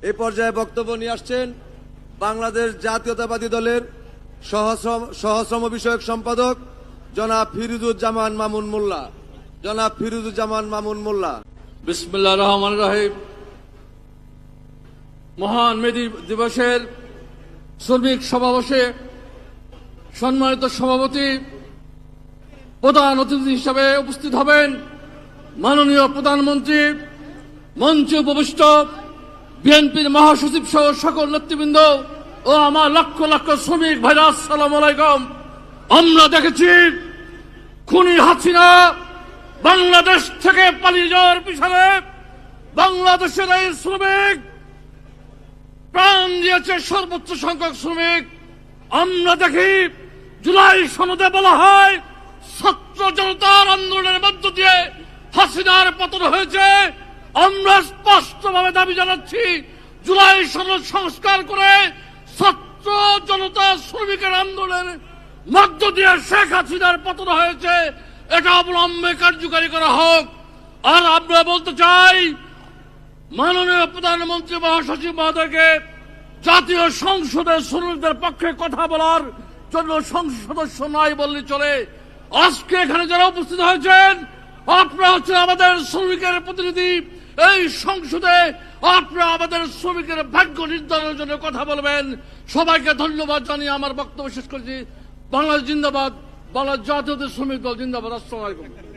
এই পর্যায়ে বক্তব্য নিয়ে আসছেন বাংলাদেশ জাতীয়তাবাদী দলের সহশ্রম বিষয়ক সম্পাদক জনাব ফিরোজুজ্জামান মামুন মোল্লা। জনাব ফিরোজুজ্জামান মামুন মোল্লা। বিসমিল্লাহির রহমানির রহিম। মহান মে দিবসের শ্রমিক সমাবেশে সম্মানিত সভাপতি প্রধান অতিথি হিসেবে উপস্থিত হবেন মাননীয় প্রধানমন্ত্রী, মঞ্চে উপবিষ্ট বিএনপির মহাসচিব সহ সকল নেতৃবৃন্দ ও আমার লক্ষ লক্ষ শ্রমিক ভাইরা, আসসালামু আলাইকুম। আমরা দেখেছি খুনি হাসিনা বাংলাদেশ থেকে পালিয়ে যাওয়ার পিছনে বাংলাদেশের এই শ্রমিক প্রাণ দিয়েছে, সর্বোচ্চ সংখ্যক শ্রমিক। আমরা দেখি জুলাই সনদে বলা হয় ছাত্র জনতার আন্দোলনের মধ্য দিয়ে হাসিনার পতন হয়েছে। আমরা স্পষ্টভাবে দাবি জানাচ্ছি জুলাই সনদ সংস্কার করে ছাত্র জনতা শ্রমিকের আন্দোলনের মধ্য দিয়ে শেখ হাসিনার পতন হয়েছে, এটা অবলম্বে কার্যকারী করা হোক। আর আমরা বলতে চাই মাননীয় প্রধানমন্ত্রী মহাসচিব মহোদয়কে জাতীয় সংসদে শ্রমিকদের পক্ষে কথা বলার জন্য সংসদ সদস্য নয় বললে চলে। আজকে এখানে যারা উপস্থিত হয়েছেন আপনারা হচ্ছেন আমাদের শ্রমিকের প্রতিনিধি। এই সংসদে আপনারা আমাদের শ্রমিকের ভাগ্য নির্ধারণের জন্য কথা বলবেন। সবাইকে ধন্যবাদ জানিয়ে আমার বক্তব্য শেষ করেছি। বাংলাদেশ জিন্দাবাদ, বাংলাদেশ জাতীয় শ্রমিক দল জিন্দাবাদ। আসসালামু আলাইকুম।